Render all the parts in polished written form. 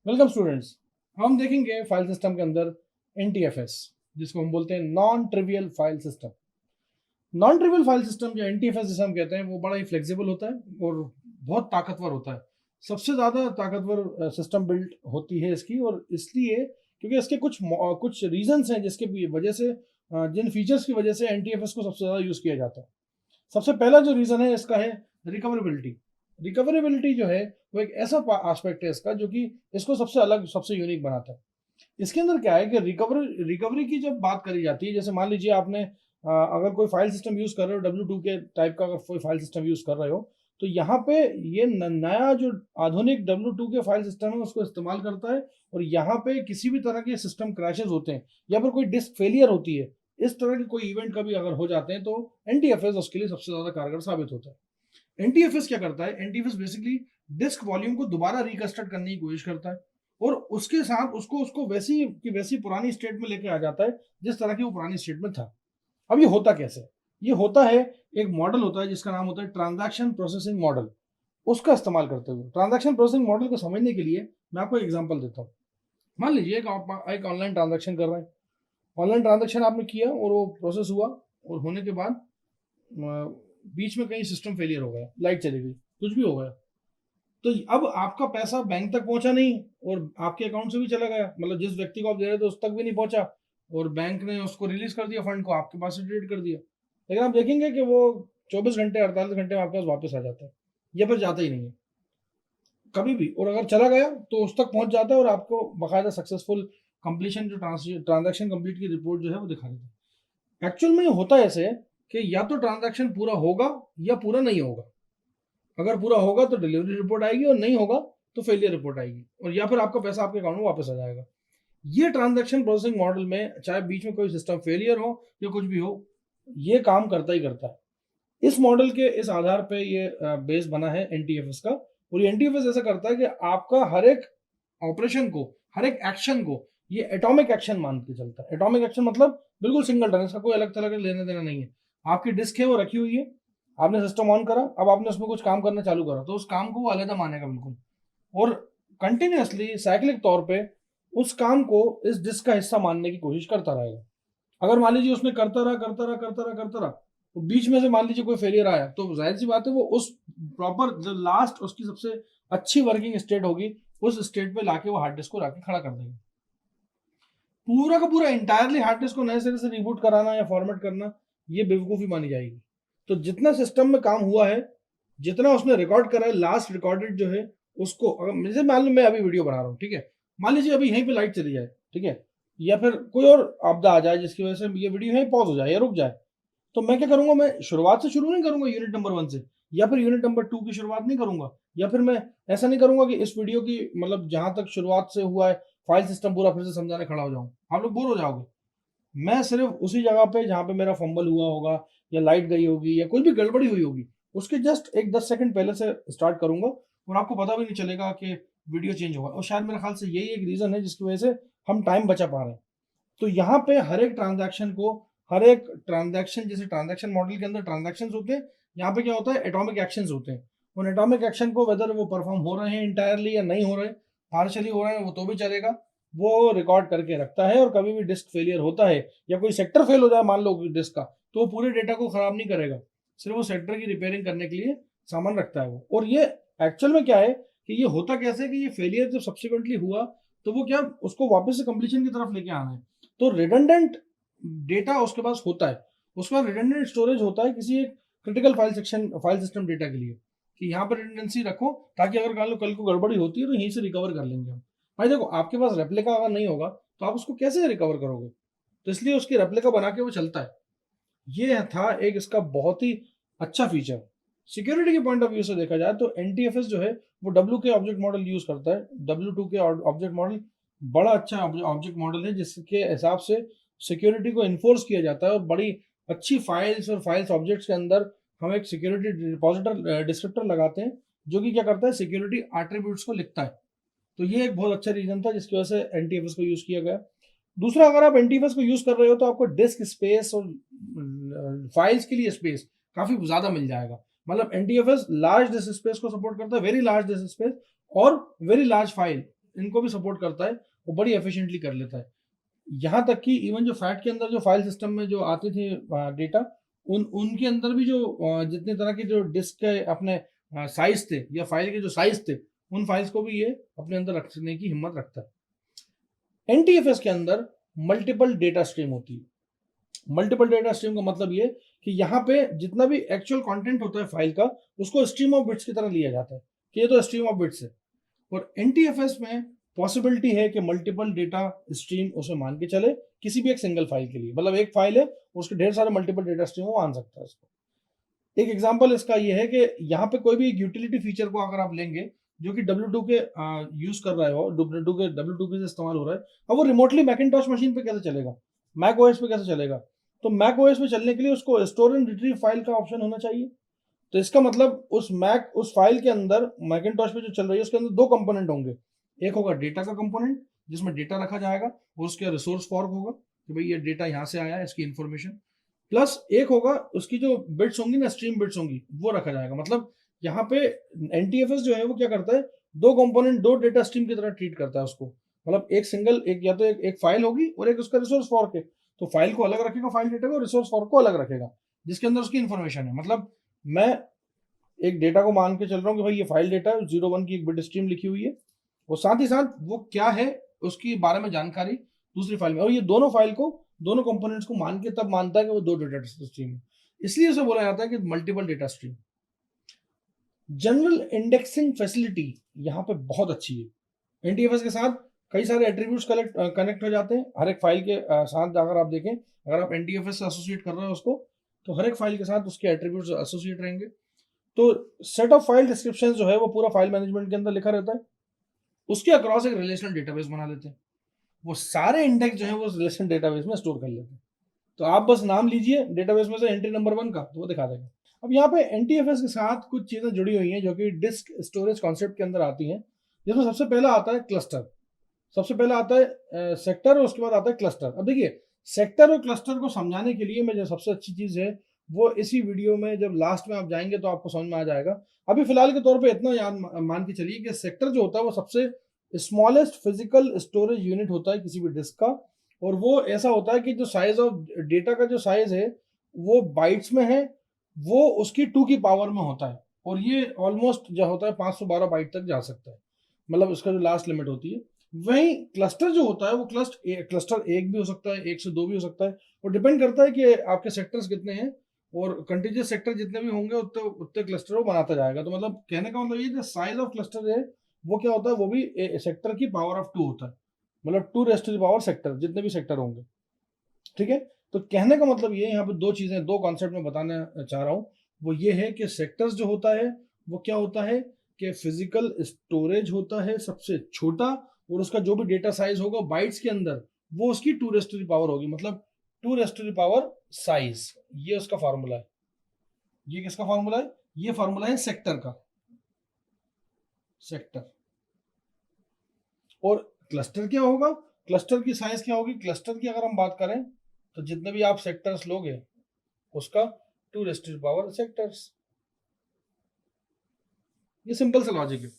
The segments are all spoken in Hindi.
Welcome students. हम देखेंगे फाइल सिस्टम के अंदर NTFS, जिसको हम बोलते हैं non trivial file system. Non trivial file system या NTFS जिसे हम कहते हैं वो बड़ा ही फ्लेक्सिबल होता है और बहुत ताकतवर होता है। सबसे ज़्यादा ताकतवर सिस्टम बिल्ड होती है इसकी, और इसलिए क्योंकि इसके कुछ रीजंस हैं जिसके वजह से जिन फीचर्स की वजह से NTFS को सबसे ज़्यादा यूज़ किया जाता है। सबसे पहला जो रीज़न है इसका है रिकवरेबिलिटी। रिकवरेबिलिटी जो है वो एक ऐसा एस्पेक्ट है इसका जो कि इसको सबसे अलग, सबसे यूनिक बनाता है। इसके अंदर क्या है कि रिकवरी की जब बात करी जाती है, जैसे मान लीजिए आपने अगर कोई फाइल सिस्टम यूज कर रहे हो, W2 के टाइप का अगर कोई फाइल सिस्टम यूज कर रहे हो, तो यहाँ पे ये नया जो आधुनिक W2 के फाइल सिस्टम है उसको इस्तेमाल करता है। और यहाँ पे किसी भी तरह के सिस्टम क्रैशेस होते हैं या फिर कोई डिस्क फेलियर होती है, इस तरह के कोई इवेंट कभी अगर हो जाते हैं, तो NTFS उसके लिए सबसे ज्यादा कारगर साबित होता है। NTFS क्या करता है? NTFS बेसिकली डिस्क वॉल्यूम को दोबारा रिकंस्ट्रक्ट करने की कोशिश करता है और उसके साथ उसको उसको वैसी की वैसी पुरानी स्टेट में लेके आ जाता है जिस तरह की वो पुरानी स्टेट में था। अब ये होता कैसे? ये होता है, एक मॉडल होता है जिसका नाम होता है ट्रांजैक्शन प्रोसेसिंग मॉडल। उसका इस्तेमाल करते हुए ट्रांजैक्शन प्रोसेसिंग मॉडल को समझने के लिए मैं आपको एग्जांपल देता हूँ। मान लीजिए एक ऑनलाइन ट्रांजैक्शन कर रहे हैं। ऑनलाइन ट्रांजैक्शन आपने किया और वो प्रोसेस हुआ, और होने के बाद बीच में कहीं सिस्टम फेलियर हो गया, लाइट चली गई, कुछ भी हो गया, तो अब आपका पैसा बैंक तक पहुंचा नहीं और आपके अकाउंट से भी चला गया, मतलब जिस व्यक्ति को आप दे रहे थे उस तक भी नहीं पहुंचा, और बैंक ने उसको रिलीज कर दिया, फंड को आपके पास से डिलीट कर दिया। लेकिन आप देखेंगे कि वो 24 घंटे 48 घंटे में आपके पास वापस आ जाता है, या फिर जाता ही नहीं है कभी भी, और अगर चला गया तो उस तक पहुंच जाता है और आपको बाकायदा सक्सेसफुल कंप्लीशन, जो ट्रांजेक्शन कंप्लीट की रिपोर्ट जो है वो दिखा देता है। एक्चुअल में होता ऐसे है कि या तो ट्रांजैक्शन पूरा होगा या पूरा नहीं होगा। अगर पूरा होगा तो डिलीवरी रिपोर्ट आएगी, और नहीं होगा तो फेलियर रिपोर्ट आएगी, और या फिर आपका पैसा आपके अकाउंट में वापस आ जाएगा। ये ट्रांजैक्शन प्रोसेसिंग मॉडल में चाहे बीच में कोई सिस्टम फेलियर हो या कुछ भी हो, ये काम करता ही करता है। इस मॉडल के इस आधार पे ये बेस बना है NTFS का। और ये NTFS ऐसा करता है कि आपका हर एक ऑपरेशन को, हर एक एक्शन को ये एटॉमिक एक्शन मान के चलता है। एटॉमिक एक्शन मतलब बिल्कुल सिंगल टर्न, इसका कोई अलग तरह का लेना देना नहीं है। आपकी डिस्क है वो रखी हुई है, आपने सिस्टम ऑन करा, अब आपने उसमें कुछ काम करना चालू करा, तो उस काम को वो अलग मानेगा बिल्कुल, और कंटिन्यूअसली साइक्लिक तौर पे उस काम को इस डिस्क का हिस्सा मानने की कोशिश करता रहेगा। अगर मान लीजिए उसने करता रहा, तो बीच में से मान लीजिए कोई फेलियर आया, तो जाहिर सी बात है वो उस प्रॉपर जो लास्ट उसकी सबसे अच्छी वर्किंग स्टेट होगी, उस स्टेट पे लाके वो हार्ड डिस्क को लाके खड़ा कर देंगे। पूरा का पूरा इंटायरली हार्ड डिस्क को नए सिरे से रिबूट कराना या फॉर्मेट करना, ये बेवकूफ़ी मानी जाएगी। तो जितना सिस्टम में काम हुआ है, जितना उसने रिकॉर्ड करा है, लास्ट रिकॉर्डेड जो है उसको, अगर जैसे मान लो मैं अभी वीडियो बना रहा हूँ, ठीक है, मान लीजिए अभी यहीं पे लाइट चली जाए, ठीक है, या फिर कोई और आपदा आ जाए जिसकी वजह से ये वीडियो यहीं पॉज हो जाए या रुक जाए, तो मैं क्या करूंगा? मैं शुरुआत से शुरू नहीं करूंगा यूनिट नंबर 1 से, या फिर यूनिट नंबर 2 की शुरुआत नहीं करूंगा, या फिर मैं ऐसा नहीं करूंगा कि इस वीडियो की मतलब जहां तक शुरुआत से हुआ है फाइल सिस्टम पूरा फिर से समझाने खड़ा हो जाऊं, आप लोग बोर हो जाओगे। मैं सिर्फ उसी जगह पे जहां पे मेरा फंबल हुआ होगा या लाइट गई होगी या कोई भी गड़बड़ी हुई होगी, उसके जस्ट एक 10 सेकंड पहले से स्टार्ट करूंगा, और आपको पता भी नहीं चलेगा कि वीडियो चेंज होगा। और शायद मेरे ख्याल से यही एक रीजन है जिसकी वजह से हम टाइम बचा पा रहे हैं। तो यहाँ पे हर एक ट्रांजैक्शन को, हर एक ट्रांजैक्शन, जैसे ट्रांजैक्शन मॉडल के अंदर ट्रांजैक्शंस होते हैं, यहाँ पे क्या होता है? एटॉमिक एक्शंस होते हैं। उन एटॉमिक एक्शन को वेदर वो परफॉर्म हो रहे हैं इंटायरली या नहीं हो रहे, पार्शियली हो रहे हैं, वो तो भी चलेगा, वो रिकॉर्ड करके रखता है। और कभी भी डिस्क फेलियर होता है या कोई सेक्टर फेल हो जाए मान लो डिस्क का, तो वो पूरे डेटा को खराब नहीं करेगा, सिर्फ वो सेक्टर की रिपेयरिंग करने के लिए सामान रखता है वो। और ये एक्चुअल में क्या है कि ये होता कैसे कि ये फेलियर जब सब्सिक्वेंटली हुआ, तो वो क्या, उसको वापस से कंप्लीशन की तरफ लेके आना है, तो रिडंडेंट डेटा उसके पास होता है। उसके बाद रिडंडेंट स्टोरेज होता है किसी एक क्रिटिकल फाइल सिस्टम डेटा के लिए, कि यहाँ पर रिडंडेंसी रखो ताकि अगर कल को गड़बड़ी होती है तो यहीं से रिकवर कर लेंगे हम। भाई देखो, आपके पास रेप्लिका अगर नहीं होगा तो आप उसको कैसे रिकवर करोगे? तो इसलिए उसकी रेप्लिका बना के वो चलता है। ये था एक इसका बहुत ही अच्छा फीचर। सिक्योरिटी के पॉइंट ऑफ व्यू से देखा जाए तो NTFS जो है वो W के ऑब्जेक्ट मॉडल यूज करता है। W2 के ऑब्जेक्ट मॉडल बड़ा अच्छा ऑब्जेक्ट मॉडल है जिसके हिसाब से सिक्योरिटी को इन्फोर्स किया जाता है, और बड़ी अच्छी फाइल्स और फाइल्स ऑब्जेक्ट्स के अंदर हम एक सिक्योरिटी डिपॉजिटर डिस्क्रिप्टर लगाते हैं, जो कि क्या करता है? सिक्योरिटी एट्रीब्यूट्स को लिखता है। तो ये एक बहुत अच्छा रीजन था जिसकी वजह से NTFS को यूज किया गया। दूसरा, अगर आप NTFS को यूज कर रहे हो तो आपको डिस्क स्पेस और फाइल्स के लिए स्पेस काफी ज्यादा मिल जाएगा। मतलब NTFS लार्ज डिस्क स्पेस को सपोर्ट करता है, वेरी लार्ज डिस्क स्पेस और वेरी लार्ज फाइल इनको भी सपोर्ट करता है, वो बड़ी एफिशिएंटली कर लेता है। यहाँ तक कि इवन जो फैट के अंदर जो फाइल सिस्टम में जो आते थे डेटा, उनके अंदर भी जो जितने तरह के जो डिस्क के अपने साइज थे या फाइल के जो साइज थे, उन फाइल्स को भी ये अपने अंदर रखने की हिम्मत रखता है। एनटीएफएस के अंदर मल्टीपल डेटा स्ट्रीम होती है। मल्टीपल डेटा स्ट्रीम का मतलब ये कि यहाँ पे जितना भी एक्चुअल कंटेंट होता है फाइल का, उसको स्ट्रीम ऑफ बिट्स की तरह लिया जाता है कि ये तो स्ट्रीम ऑफ बिट्स है। और एनटीएफएस में पॉसिबिलिटी है कि मल्टीपल डेटा स्ट्रीम उसे मान के चले किसी भी एक सिंगल फाइल के लिए, मतलब एक फाइल है उसके ढेर सारे मल्टीपल डेटा स्ट्रीम मान सकता है उसको। एक एग्जांपल इसका ये है कि यहाँ पे कोई भी एक यूटिलिटी फीचर को अगर आप लेंगे जो कि W2 के यूज कर रहा है, वो W2 के से इस्तेमाल हो रहा है, अब वो रिमोटली मैकिंटॉश मशीन पे कैसे चलेगा, मैक ओएस पे कैसे चलेगा? तो मैक ओएस पे चलने के लिए उसको स्टोर एंड रिट्रीव फाइल का ऑप्शन होना चाहिए। तो इसका मतलब उस फाइल के अंदर मैकिंटॉश पे जो चल रही है उसके अंदर दो कंपोनेंट होंगे। एक होगा डेटा का कंपोनेंट जिसमें डेटा रखा जाएगा और उसके रिसोर्स फॉर्क होगा कि भाई ये डेटा यहाँ से आया है, इसकी इंफॉर्मेशन, प्लस एक होगा उसकी जो बिट्स होंगी ना, स्ट्रीम बिट्स होंगी, वो रखा जाएगा। मतलब यहाँ पे एनटीएफएस जो है वो क्या करता है, दो कंपोनेंट दो डेटा स्ट्रीम की तरह ट्रीट करता है उसको। मतलब एक सिंगल एक या तो एक फाइल होगी और एक उसका रिसोर्स फॉर्क है, तो फाइल को अलग रखेगा फाइल डेटा को, रिसोर्स फॉर्क को अलग रखेगा जिसके अंदर उसकी इन्फॉर्मेशन है। मतलब मैं एक डेटा को मान के चल रहा हूँ कि भाई ये फाइल डेटा है, 01 की एक बिट स्ट्रीम लिखी हुई है, और साथ ही साथ वो क्या है उसकी बारे में जानकारी दूसरी फाइल में, और ये दोनों फाइल को दोनों कंपोनेंट्स को मान के तब मानता है कि वो दो डेटा स्ट्रीम है, इसलिए उसे बोला जाता है कि multiple data stream. General indexing facility यहाँ पे बहुत अच्छी है। एनटीएफएस के साथ कई सारे एट्रीब्यूट्स कनेक्ट हो जाते हैं हर एक फाइल के साथ। अगर आप देखें, अगर आप एनटीएफएस से एसोसिएट कर रहे हो उसको, तो हर एक फाइल के साथ उसके एट्रीब्यूट्स एसोसिएट रहेंगे। तो सेट ऑफ फाइल डिस्क्रिप्शन जो है वो पूरा फाइल मैनेजमेंट के अंदर लिखा रहता है, उसके अक्रॉस एक रिलेशनल डेटाबेस बना लेते हैं, वो सारे इंडेक्स जो है वो रिलेशनल डेटाबेस में स्टोर कर लेते हैं। तो आप बस नाम लीजिए डेटाबेस में से एंट्री नंबर 1 का, तो वो दिखा देगा। अब यहाँ पे एनटीएफएस के साथ कुछ चीजें जुड़ी हुई हैं जो कि डिस्क स्टोरेज कॉन्सेप्ट के अंदर आती हैं, जिसमें सबसे पहला आता है क्लस्टर, सबसे पहला आता है सेक्टर, और उसके बाद आता है क्लस्टर। अब देखिए, सेक्टर और क्लस्टर को समझाने के लिए मैं जो सबसे अच्छी चीज है वो इसी वीडियो में जब लास्ट में आप जाएंगे तो आपको समझ में आ जाएगा। अभी फिलहाल के तौर पे इतना याद मान के चलिए कि सेक्टर जो होता है वो सबसे स्मॉलेस्ट फिजिकल स्टोरेज यूनिट होता है किसी भी डिस्क का, और वो ऐसा होता है कि जो साइज ऑफ डेटा का जो साइज है वो बाइट्स में है, वो उसकी 2 की पावर में होता है, और ये ऑलमोस्ट जो होता है 512 बाइट तक जा सकता है, मतलब उसका जो लास्ट लिमिट होती है। वहीं क्लस्टर जो होता है वो क्लस्टर एक भी हो सकता है, एक से दो भी हो सकता है, और डिपेंड करता है कि आपके सेक्टर्स कितने हैं, और कंटिन्यूस सेक्टर जितने भी होंगे उतने उतने क्लस्टर वो बनाता जाएगा। तो मतलब कहने का मतलब ये जो साइज ऑफ क्लस्टर है वो क्या होता है, वो भी सेक्टर की पावर ऑफ 2 होता है, मतलब 2 raise to the power sector, जितने भी सेक्टर होंगे। ठीक है, तो कहने का मतलब ये यहाँ पे दो चीजें, दो कॉन्सेप्ट में बताना चाह रहा हूँ। वो ये है कि सेक्टर्स जो होता है वो क्या होता है कि फिजिकल स्टोरेज होता है सबसे छोटा, और उसका जो भी डेटा साइज होगा बाइट्स के अंदर वो उसकी 2 रेज़ टू द पावर होगी, मतलब 2 raise to the power size. ये उसका फार्मूला है। ये किसका फार्मूला है? ये फार्मूला है सेक्टर का, सेक्टर। और क्लस्टर क्या होगा? क्लस्टर की साइज क्या होगी? क्लस्टर की अगर हम बात करें तो जितने भी आप सेक्टर्स लोगे उसका 2 raise to the power sectors. ये सिंपल सा लॉजिक है।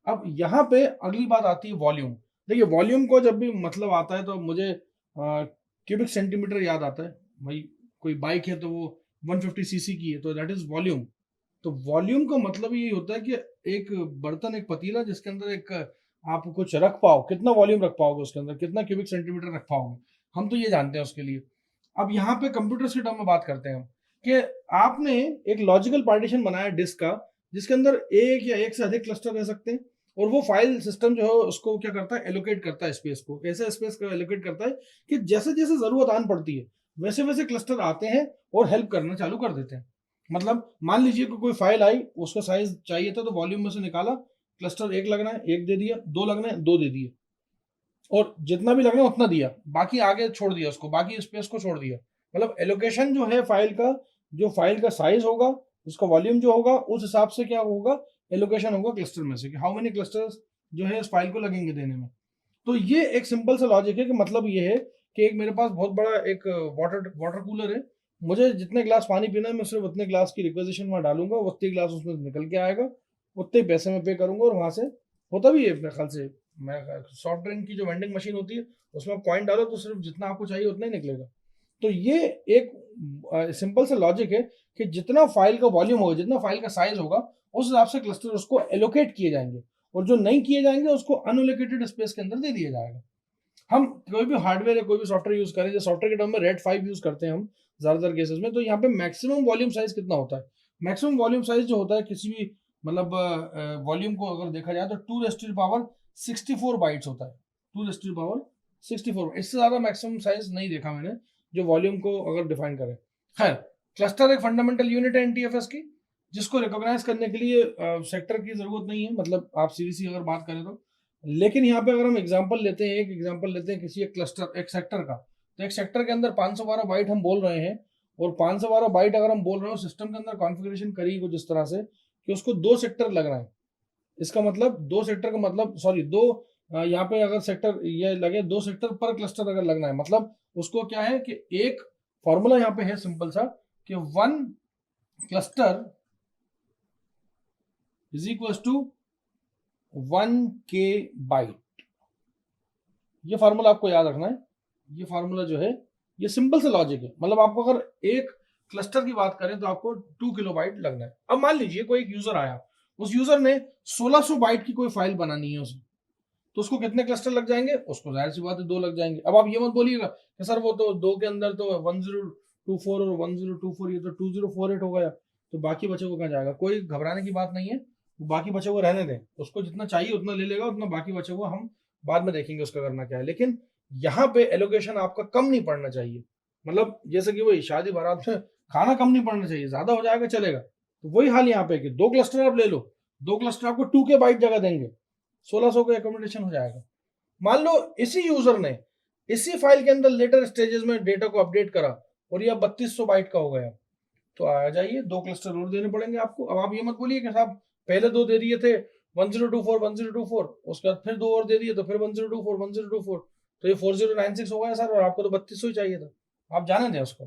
अब यहाँ पे अगली बात आती है वॉल्यूम। देखिए, वॉल्यूम को जब भी मतलब आता है तो मुझे क्यूबिक सेंटीमीटर याद आता है। भाई कोई बाइक है तो वो 150 सीसी की है तो दैट इज वॉल्यूम। तो वॉल्यूम का मतलब यही होता है कि एक बर्तन, एक पतीला जिसके अंदर एक आप कुछ रख पाओ, कितना वॉल्यूम रख पाओगे उसके अंदर, कितना क्यूबिक सेंटीमीटर रख पाओगे, हम तो ये जानते हैं उसके लिए। अब यहाँ पे कंप्यूटर के टर्म में बात करते हैं हम कि आपने एक लॉजिकल पार्टीशन बनाया डिस्क का, जिसके अंदर एक या एक से अधिक क्लस्टर रह सकते हैं, और वो फाइल सिस्टम जो है उसको क्या करता है, एलोकेट करता है स्पेस को, ऐसे स्पेस को एलोकेट करता है कि जैसे जैसे जरूरत आन पड़ती है वैसे वैसे क्लस्टर आते हैं और हेल्प करना चालू कर देते हैं। मतलब मान लीजिए कि कोई फाइल आई, उसका साइज चाहिए था तो वॉल्यूम में से निकाला, क्लस्टर एक लगना है एक दे दिया, दो लगना है दो दे दिए, और जितना भी लगना है उतना दिया, बाकी आगे छोड़ दिया उसको, बाकी स्पेस को छोड़ दिया। मतलब एलोकेशन जो है फाइल का, जो फाइल का साइज होगा उसका वॉल्यूम जो होगा उस हिसाब से क्या होगा, एलोकेशन होगा क्लस्टर में से कि हाउ मेनी क्लस्टर्स जो है इस फाइल को लगेंगे देने में। तो ये एक सिंपल सा लॉजिक है कि मतलब ये है कि एक मेरे पास बहुत बड़ा एक वाटर वाटर कूलर है, मुझे जितने ग्लास पानी पीना है मैं सिर्फ उतने ग्लास की रिक्वेजिशन वहाँ डालूंगा, उतने ग्लास उसमें निकल के आएगा, उतने पैसे में पे करूंगा, और वहां से होता भी है मेरे ख्याल से सॉफ्ट ड्रिंक की जो वेंडिंग मशीन होती है उसमें आप कॉइन डालो तो सिर्फ जितना आपको चाहिए उतना ही निकलेगा। तो ये एक सिंपल सा लॉजिक है कि जितना फाइल का वॉल्यूम होगा, जितना फाइल का साइज होगा, उस हिसाब से क्लस्टर उसको एलोकेट किए जाएंगे, और जो नहीं किए जाएंगे उसको अनएलोकेटेड स्पेस के अंदर दे दिया जाएगा। हम कोई भी हार्डवेयर या कोई भी सॉफ्टवेयर यूज करें, जैसे सॉफ्टवेयर के टर्म में रेड 5 यूज करते हैं हम ज्यादातर केसेस में, तो यहाँ पे मैक्सिमम वॉल्यूम साइज कितना होता है? मैक्सिमम वॉल्यूम साइज जो होता है किसी भी मतलब वॉल्यूम को अगर देखा जाए तो 2 बाइट्स होता है। 2 इससे ज्यादा मैक्सिमम साइज नहीं देखा मैंने जो वॉल्यूम को अगर डिफाइन करे। खैर, क्लस्टर एक फंडामेंटल यूनिट है एनटीएफएस की, जिसको रिकॉग्नाइज करने के लिए सेक्टर की जरूरत नहीं है, मतलब आप सीधी सी अगर बात करें तो। लेकिन यहाँ पे अगर हम एग्जांपल लेते हैं, एक एग्जांपल लेते हैं किसी एक क्लस्टर, एक सेक्टर का, तो एक सेक्टर के अंदर 512 बाइट हम बोल रहे हैं, और 512 बाइट अगर हम बोल रहे हो, सिस्टम के अंदर कॉन्फ़िगरेशन करी कुछ इस तरह से कि उसको 2 सेक्टर लग रहे हैं। इसका मतलब 2 सेक्टर का मतलब, सॉरी, 2 यहाँ पे अगर सेक्टर ये लगे, 2 सेक्टर पर क्लस्टर अगर लगना है, मतलब उसको क्या है कि एक फॉर्मूला यहाँ पे है सिंपल सा कि 1 cluster is equal to 1K byte. ये फार्मूला आपको याद रखना है। ये फार्मूला जो है ये सिंपल सा लॉजिक है, मतलब आपको अगर एक क्लस्टर की बात करें तो आपको 2 किलोबाइट लगना है। अब मान लीजिए कोई एक यूजर आया, उस यूजर ने 1600 बाइट की कोई फाइल बनानी है उसे, तो उसको कितने क्लस्टर लग जाएंगे? उसको जाहिर सी बात है 2 लग जाएंगे। अब आप ये मत बोलिएगा कि सर वो तो 2 के अंदर तो 1024 और 1024, ये तो 2048 हो गया, तो बाकी बचे को कहाँ जाएगा? कोई घबराने की बात नहीं है, बाकी बचे को रहने दें, उसको जितना चाहिए उतना ले लेगा, उतना बाकी बचे को हम बाद में देखेंगे उसका करना क्या है। लेकिन यहाँ पे एलोकेशन आपका कम नहीं पड़ना चाहिए, मतलब जैसे कि वही शादी बारात में खाना कम नहीं पड़ना चाहिए, ज्यादा हो जाएगा चलेगा। तो वही हाल यहाँ पे कि 2 क्लस्टर आप ले लो, 2 क्लस्टर आपको 2K बाइट जगह देंगे, 1600 का एकोमोडेशन हो जाएगा। मान लो इसी यूजर ने इसी फाइल के अंदर लेटर स्टेजेस में डेटा को अपडेट करा और यह 3200 बाइट का हो गया, तो आ जाइए 2 क्लस्टर और देने पड़ेंगे आपको। अब आप ये मत बोलिए कि साहब पहले 2 दे दिए थे 1024 उसके बाद फिर 2 और दे दिए तो फिर 1024 तो ये 4096 हो गया सर, और आपको तो 3200 ही चाहिए था। आप जाने दें उसको,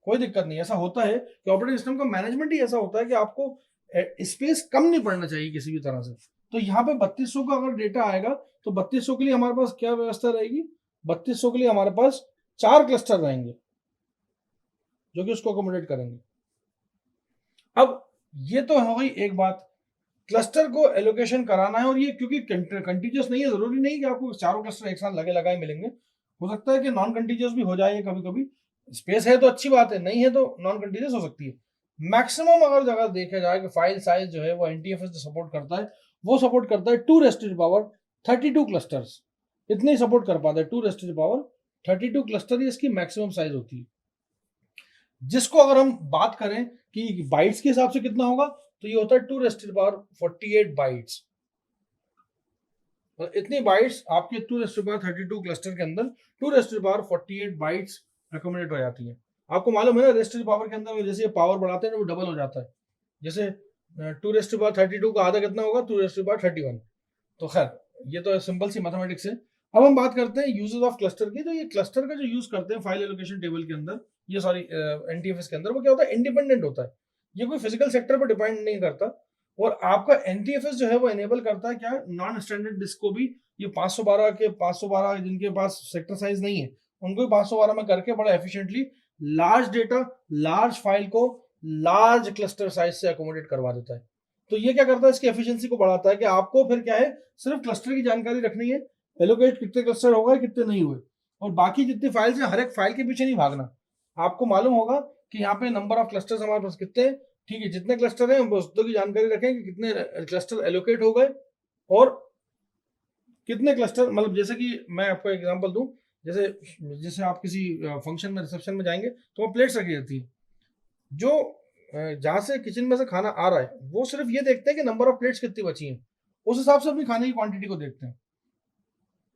कोई दिक्कत नहीं। ऐसा होता है कि ऑपरेटिंग सिस्टम का मैनेजमेंट ही ऐसा होता है कि आपको स्पेस कम नहीं पड़ना चाहिए किसी भी तरह से। तो यहाँ पे 3200 का अगर डेटा आएगा तो 3200 के लिए हमारे पास क्या व्यवस्था रहेगी? 3200 के लिए हमारे पास 4 क्लस्टर रहेंगे जो कि उसको अकोमोडेट करेंगे। अब ये तो हो गई एक बात, क्लस्टर को एलोकेशन कराना है, और ये क्योंकि कंटीजियस नहीं है, जरूरी नहीं कि आपको चारों क्लस्टर एक साथ लगे लगाए मिलेंगे, हो सकता है कि नॉन कंटीजियस भी हो जाए कभी कभी। स्पेस है तो अच्छी बात है, नहीं है तो नॉन कंटीजियस हो सकती है। मैक्सिमम अगर जगह देखा जाए कि फाइल साइज जो है वो एनटीएफएस जो सपोर्ट करता है वो सपोर्ट करता है 2 क्लस्टर्स, इतने ही सपोर्ट कर पाता है। 2 क्लस्टर ही इसकी मैक्सिमम साइज होती है, जिसको अगर हम बात करें कि बाइट्स के हिसाब से कितना होगा, तो ये होता है 2 48 बाइट्स। इतनी बाइट्स आपके 2 क्लस्टर के अंदर 2 48 बाइट्स एकोमोडेट हो जाती है। आपको मालूम है ना, रेस्ट पावर के अंदर जैसे पावर बढ़ाते हैं वो डबल हो जाता है। जैसे 2 का आधा कितना होगा? 2 तो खैर ये तो सिंपल सी मैथमेटिक्स है। अब हम बात करते हैं यूजेस ऑफ क्लस्टर की। तो ये क्लस्टर का जो यूज करते हैं फाइल एलोकेशन टेबल के अंदर, ये सॉरी एनटीएफएस के अंदर, वो क्या होता है? इंडिपेंडेंट होता है, ये कोई फिजिकल सेक्टर पर डिपेंड नहीं करता। और आपका एनटीएफएस जो है वो एनेबल करता है क्या? नॉन स्टैंडर्ड डिस्क को भी ये 512 जिनके पास सेक्टर साइज नहीं है उनको भी 512 में करके बड़ा efficiently large data, large file को लार्ज क्लस्टर साइज से अकोमोडेट करवा देता है। तो ये क्या करता है? इसकी एफिशिएंसी को बढ़ाता है कि आपको फिर क्या है, सिर्फ क्लस्टर की जानकारी रखनी है, एलोकेट कितने क्लस्टर हो गए कितने नहीं हुए, और बाकी जितनी फाइल्स है हर एक फाइल के पीछे नहीं भागना। आपको मालूम होगा कि यहाँ पे नंबर ऑफ क्लस्टर्स हमारे पास कितने हैं, ठीक है, जितने क्लस्टर हैं बस उतने की जानकारी रखें कि कितने क्लस्टर एलोकेट हो गए और कितने क्लस्टर, मतलब जैसे कि मैं आपको एग्जांपल दूं, जैसे जैसे आप किसी फंक्शन में, रिसेप्शन में जाएंगे तो वहाँ प्लेट्स रखी रहती है। जो जहाँ से किचन में से खाना आ रहा है वो सिर्फ ये देखते हैं कि नंबर ऑफ प्लेट्स कितनी बची हैं, उस हिसाब से अपनी खाने की क्वांटिटी को देखते हैं।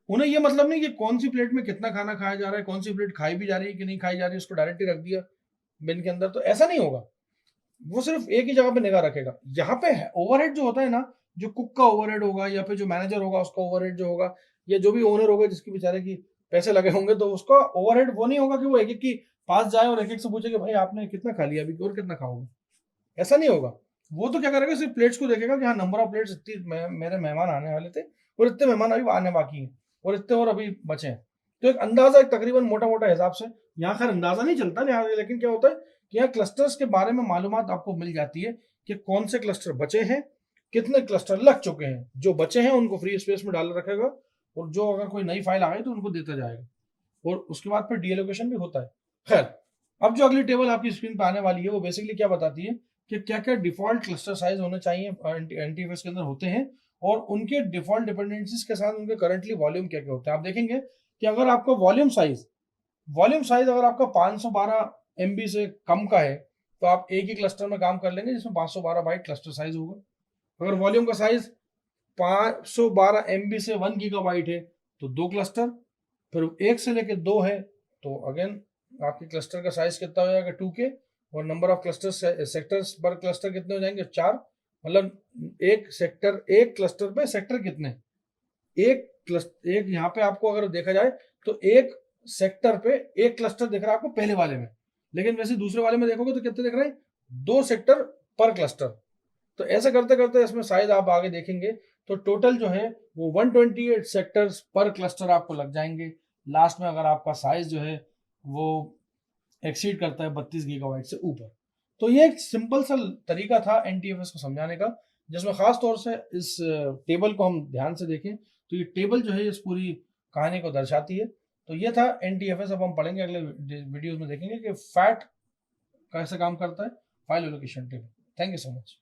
उन्हें ये मतलब नहीं कि कौन सी प्लेट में कितना खाना खाया जा रहा है, कौन सी प्लेट खाई भी जा रही है कि नहीं खाई जा रही है, उसको डायरेक्टली रख दिया बिन के अंदर, तो ऐसा नहीं होगा। वो सिर्फ एक ही जगह पे निगाह रखेगा। यहाँ पे ओवरहेड जो होता है ना, जो कुक का ओवरहेड होगा या फिर जो मैनेजर होगा उसका ओवरहेड जो होगा, या जो भी ओनर होगा जिसके बेचारे की पैसे लगे होंगे, तो उसका ओवरहेड वो नहीं होगा कि वो एक एक की पास जाए और एक एक से पूछे कि भाई आपने कितना खा लिया अभी और कितना खाओगे, ऐसा नहीं होगा। वो तो क्या करेगा, सिर्फ प्लेट्स को देखेगा कि हाँ नंबर ऑफ प्लेट्स इतनी, मेरे मेहमान आने वाले थे और इतने मेहमान अभी आने बाकी हैं और इतने और अभी बचे हैं। तो एक अंदाजा, एक तकरीबन मोटा मोटा हिसाब से, यहाँ खैर अंदाजा नहीं चलता लिहाजा, लेकिन क्या होता है कि यहाँ क्लस्टर्स के बारे में मालूमात आपको मिल जाती है कि कौन से क्लस्टर बचे हैं, कितने क्लस्टर लग चुके हैं, जो बचे हैं उनको फ्री स्पेस में डाल रखेगा और जो अगर कोई नई फाइल आ गई तो उनको देता जाएगा और उसके बाद फिर डीएलोकेशन भी होता है। खैर, अब जो अगली टेबल आपकी स्क्रीन पर आने वाली है वो बेसिकली क्या बताती है कि क्या क्या डिफॉल्ट क्लस्टर साइज होने चाहिए एनटीएफएस के अंदर होते हैं और उनके डिफॉल्ट डिपेंडेंसीज के साथ उनके करंटली वॉल्यूम क्या क्या होते हैं। आप देखेंगे कि अगर आपका वॉल्यूम साइज अगर आपका 512 MB से कम का है तो आप एक ही क्लस्टर में काम कर लेंगे जिसमें 512 बाइट क्लस्टर साइज होगा। अगर वॉल्यूम का साइज 512 MB से 1 GB है तो 2 क्लस्टर, फिर 1 से लेके 2 है तो अगेन आपके क्लस्टर का साइज कितना हो जाएगा 2K और नंबर ऑफ क्लस्टर सेक्टर्स पर क्लस्टर कितने हो जाएंगे 4। मतलब एक क्लस्टर पे सेक्टर कितने, एक यहाँ पे आपको अगर देखा जाए तो एक सेक्टर पे एक क्लस्टर दिख रहा है आपको पहले वाले में, लेकिन वैसे दूसरे वाले में देखोगे तो कितने दिख रहे हैं, 2 सेक्टर पर क्लस्टर। तो ऐसे करते करते इसमें साइज आप आगे देखेंगे तो टोटल जो है वो 128 सेक्टर्स पर क्लस्टर आपको लग जाएंगे लास्ट में, अगर आपका साइज जो है वो एक्सीड करता है 32 GB से ऊपर। तो ये एक सिंपल सा तरीका था एनटीएफएस को समझाने का, जिसमें खास तौर से इस टेबल को हम ध्यान से देखें तो ये टेबल जो है इस पूरी कहानी को दर्शाती है। तो ये था एनटीएफएस। अब हम पढ़ेंगे अगले वीडियोस में, देखेंगे कि फैट कैसे काम करता है, file allocation table. Thank you so much.